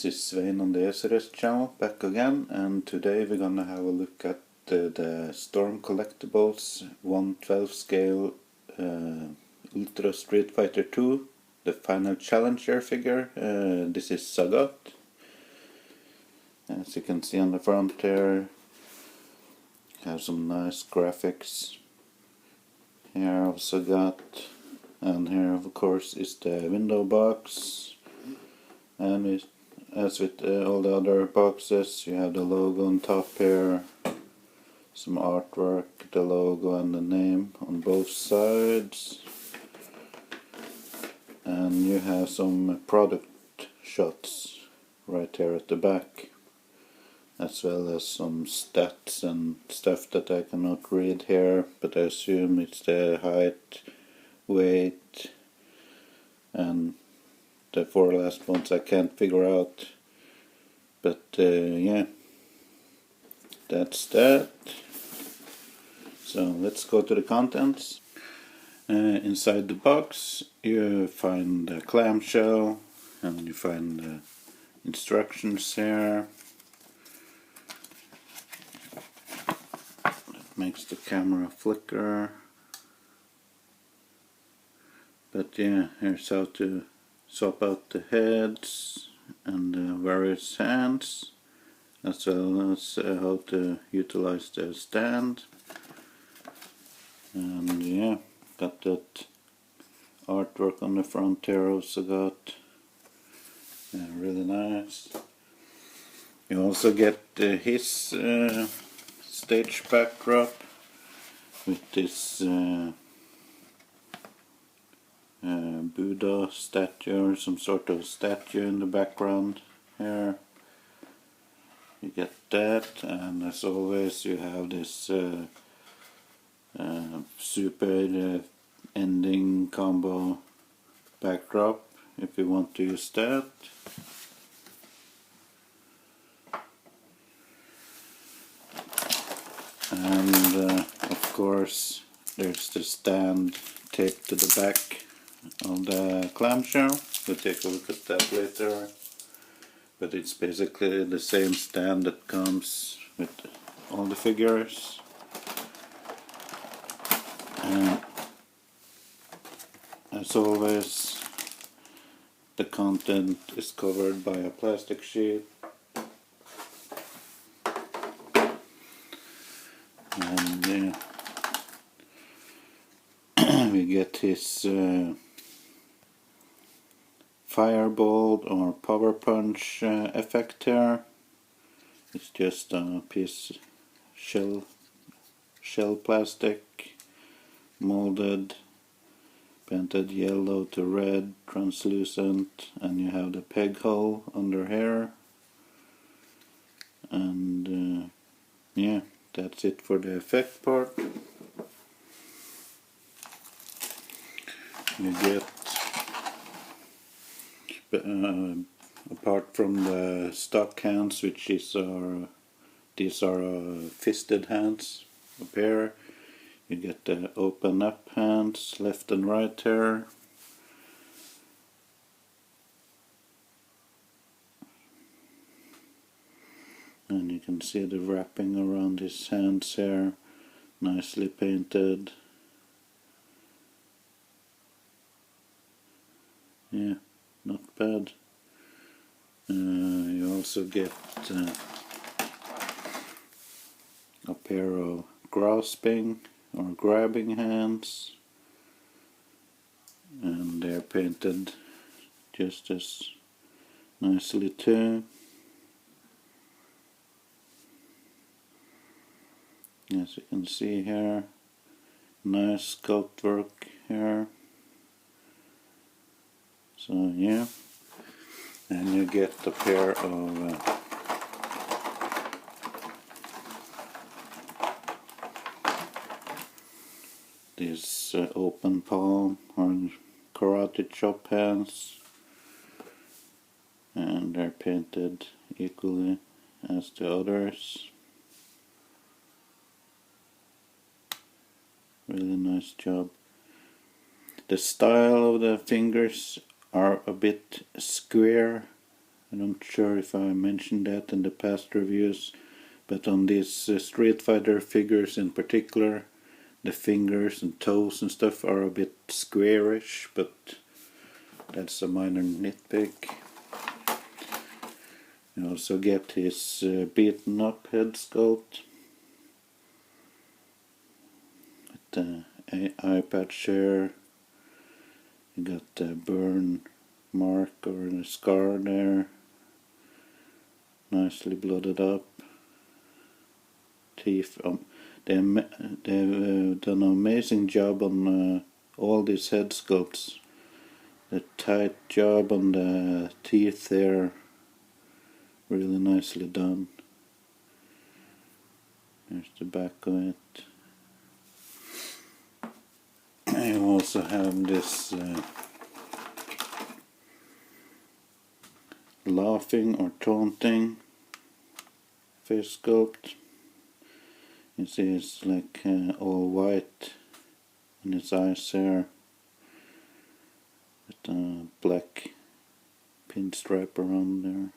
this is Svein on the SRS channel, back again, and today we're gonna have a look at the Storm Collectibles 1/12 scale Ultra Street Fighter 2, the final challenger figure. This is Sagat. As you can see on the front here, have some nice graphics here of Sagat, and here of course is the window box. And as with all the other boxes, you have the logo on top here, some artwork, the logo and the name on both sides, and you have some product shots right here at the back, as well as some stats and stuff that I cannot read here, but I assume it's the height, weight, and the four last ones I can't figure out, but yeah, that's that. So let's go to the contents. Inside the box you find the clamshell, and you find the instructions here. That makes the camera flicker, but yeah, here's how to swap out the heads and the various hands, as well as how to utilize the stand. And yeah, got that artwork on the front here also got. Yeah, really nice. You also get his stage backdrop with this Buddha statue, or some sort of statue in the background here. You get that, and as always you have this super ending combo backdrop if you want to use that. And of course there's the stand taped to the back of the clamshell. We'll take a look at that later, but it's basically the same stand that comes with all the figures. And as always, the content is covered by a plastic sheet, and we get his Firebolt or Power Punch effect here. It's just a piece shell plastic, molded, painted yellow to red, translucent, and you have the peg hole under here. And yeah, that's it for the effect part. You get apart from the stock hands, which is these are fisted hands up here, you get the open up hands left and right here. And you can see the wrapping around his hands here, nicely painted. Yeah, not bad. You also get a pair of grasping or grabbing hands, and they're painted just as nicely too. As you can see here, nice sculpt work here. So yeah, and you get a pair of these open palm or karate chop hands, and they're painted equally as the others. Really nice job. The style of the fingers are a bit square, I'm not sure if I mentioned that in the past reviews, but on these Street Fighter figures in particular, the fingers and toes and stuff are a bit squarish, but that's a minor nitpick. You also get his beaten up head sculpt with the eye patch here. You got the burn mark or the scar there, nicely blooded up. Teeth. They've done an amazing job on all these head sculpts. The tight job on the teeth there, really nicely done. There's the back of it. I also have this laughing or taunting face sculpt. You see it's like all white in its eyes there, with a black pinstripe around there.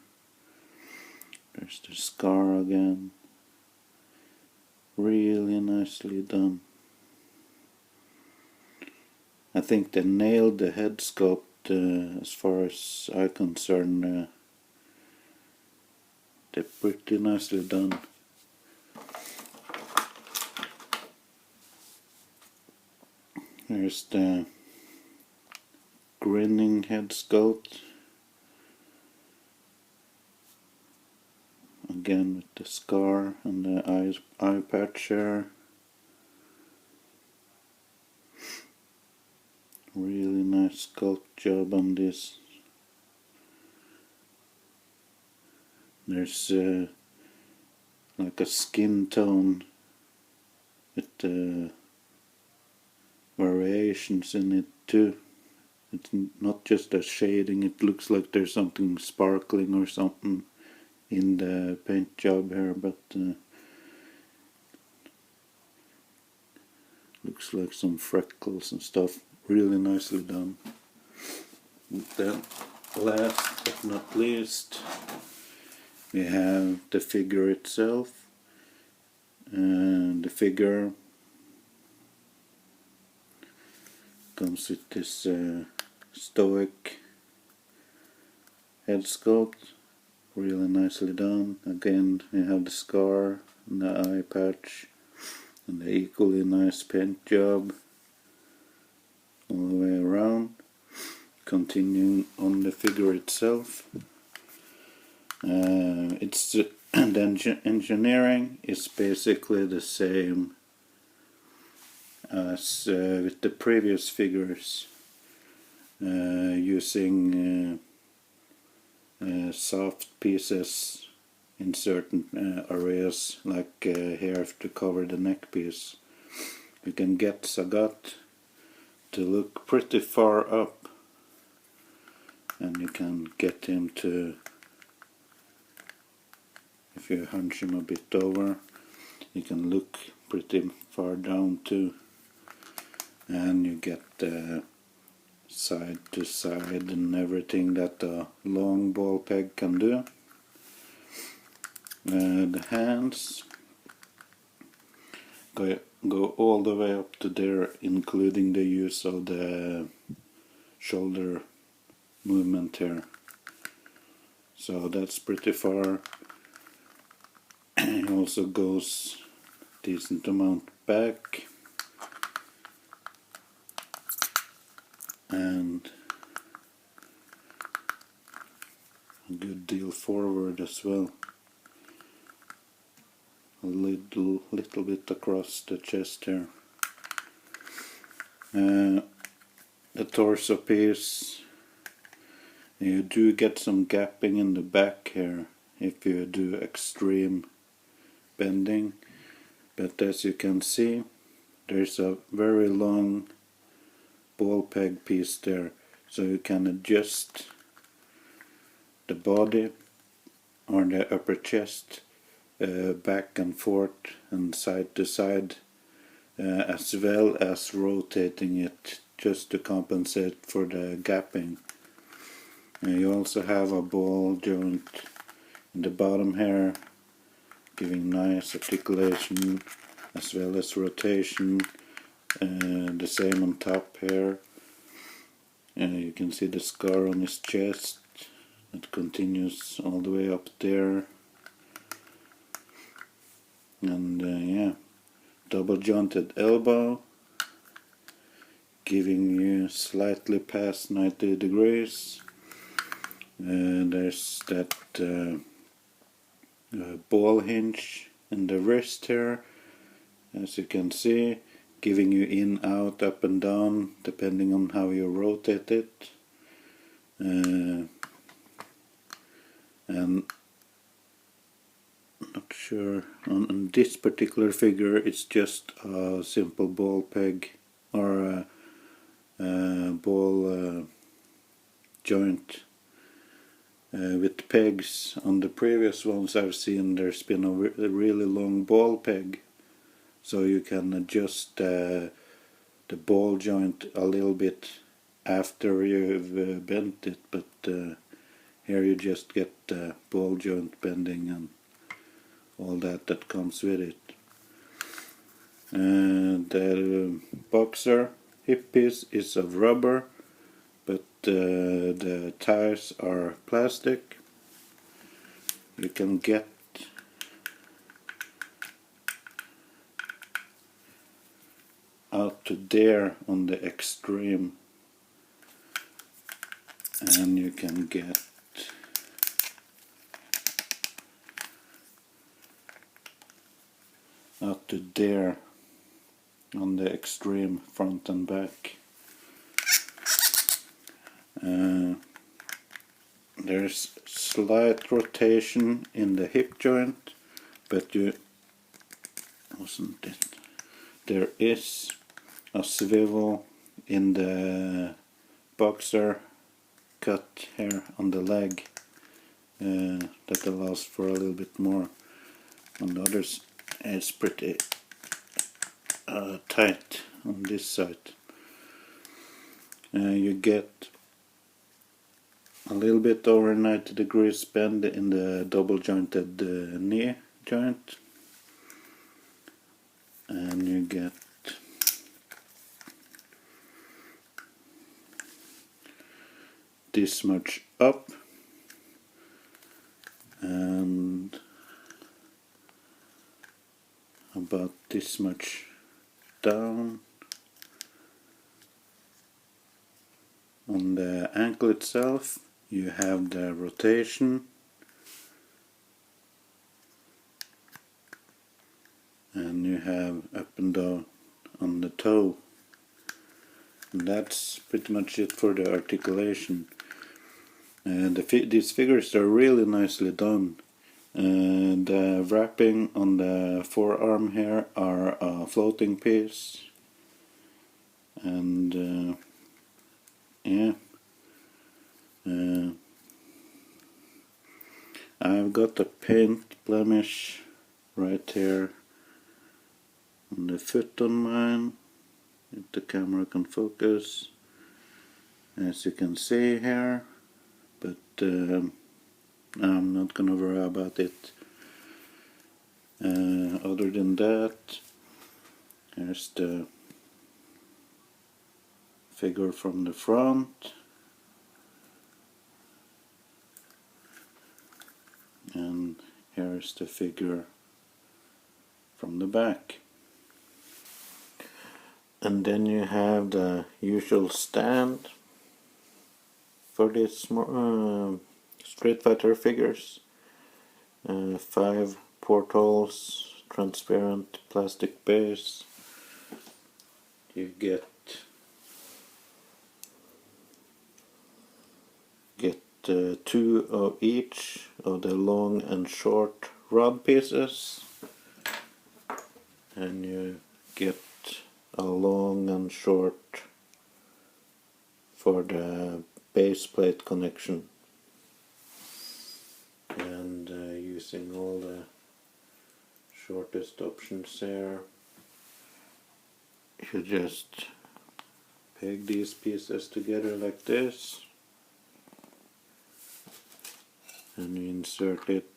There's the scar again. Really nicely done. I think they nailed the head sculpt as far as I'm concerned. They're pretty nicely done. There's the grinning head sculpt. Again with the scar and the eye patch there. Really nice sculpt job on this. There's like a skin tone with variations in it too. It's not just a shading, it looks like there's something sparkling or something in the paint job here, but looks like some freckles and stuff. Really nicely done. And then last but not least, we have the figure itself. And the figure comes with this stoic head sculpt, really nicely done. Again, you have the scar and the eye patch and the equally nice paint job all the way around. Continuing on the figure itself, the engineering is basically the same as with the previous figures, using soft pieces in certain areas, like here to cover the neck piece. You can get Sagat to look pretty far up, and you can get him to, if you hunch him a bit over, you can look pretty far down too, and you get side to side and everything that a long ball peg can do. The hands go all the way up to there, including the use of the shoulder movement here. So that's pretty far. It also goes decent amount back and a good deal forward as well. A little bit across the chest here. The torso piece, you do get some gapping in the back here if you do extreme bending, but as you can see, there's a very long ball peg piece there, so you can adjust the body or the upper chest back and forth and side to side, as well as rotating it just to compensate for the gapping. You also have a ball joint in the bottom here, giving nice articulation as well as rotation. The same on top here. You can see the scar on his chest that continues all the way up there. And yeah, double jointed elbow, giving you slightly past 90 degrees. There's that ball hinge in the wrist here, as you can see, giving you in, out, up and down depending on how you rotate it. And not sure on this particular figure, it's just a simple ball peg or a ball joint with pegs. On the previous ones I've seen, there's been a really long ball peg, so you can adjust the ball joint a little bit after you've bent it, but here you just get the ball joint bending and all that comes with it. The boxer hip piece is of rubber, but the tires are plastic. You can get out to there on the extreme, and you can get out to there on the extreme front and back. There's slight rotation in the hip joint, but there is a swivel in the boxer cut here on the leg that allows for a little bit more. On the others, it's pretty tight on this side. You get a little bit over 90 degrees bend in the double jointed knee joint, and you get this much up and about this much down. On the ankle itself you have the rotation, and you have up and down on the toe, and that's pretty much it for the articulation. And these figures are really nicely done. The wrapping on the forearm here are a floating piece, and yeah, I've got a paint blemish right here on the foot on mine, if the camera can focus, as you can see here, but I'm not gonna worry about it. Other than that, here's the figure from the front, and here's the figure from the back. And then you have the usual stand for these Street Fighter figures. 5 portholes, transparent plastic base. You get 2 of each of the long and short rod pieces, and you get a long and short for the base plate connection. And using all the shortest options there, you just peg these pieces together like this, and you insert it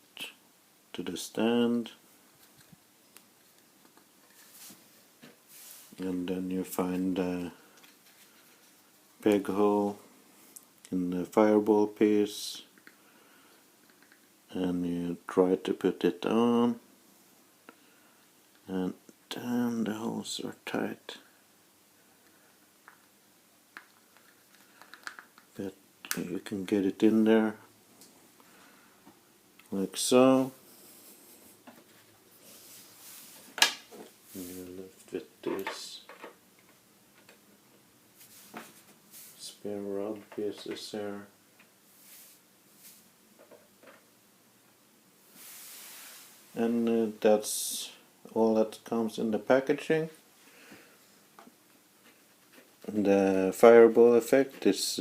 to the stand, and then you find a peg hole in the fireball piece and you try to put it on, and damn, the holes are tight, but you can get it in there like so. And you're left with this spare rod pieces there. And that's all that comes in the packaging. The fireball effect is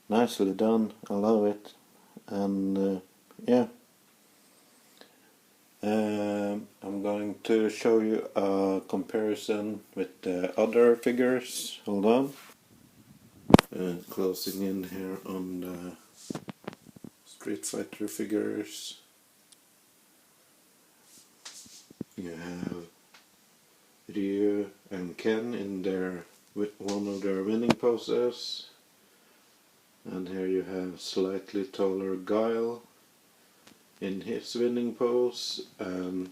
nicely done, I love it. And yeah, I'm going to show you a comparison with the other figures. Hold on. Closing in here on the Street Fighter figures. You have Ryu and Ken in one of their winning poses, and here you have slightly taller Guile in his winning pose, and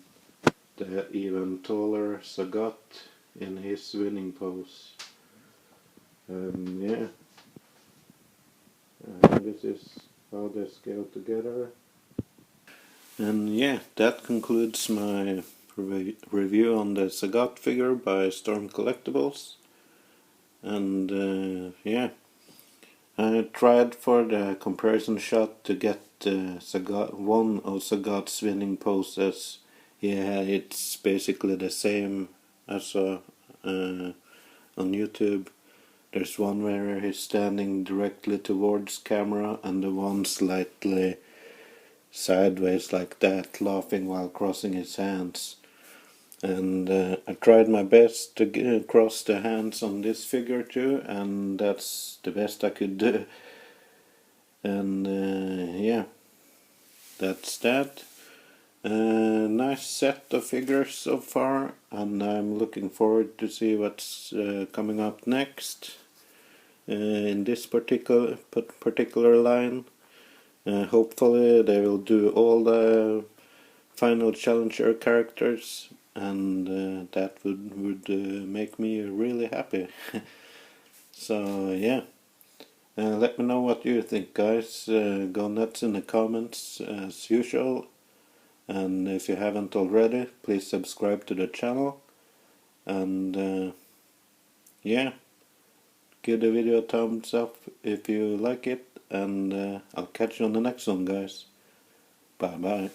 the even taller Sagat in his winning pose. And yeah, this is how they scale together. And yeah, that concludes my review on the Sagat figure by Storm Collectibles. And yeah, I tried for the comparison shot to get one of Sagat's winning poses. Yeah, it's basically the same as on YouTube. There's one where he's standing directly towards camera and the one slightly sideways like that, laughing while crossing his hands. And I tried my best to cross the hands on this figure too, and that's the best I could do. And yeah, that's that. Nice set of figures so far, and I'm looking forward to see what's coming up next in this particular line. Hopefully they will do all the final challenger characters, and that would make me really happy. So yeah, let me know what you think, guys. Go nuts in the comments as usual, and if you haven't already, please subscribe to the channel, and yeah, give the video a thumbs up if you like it, and I'll catch you on the next one, guys. Bye bye.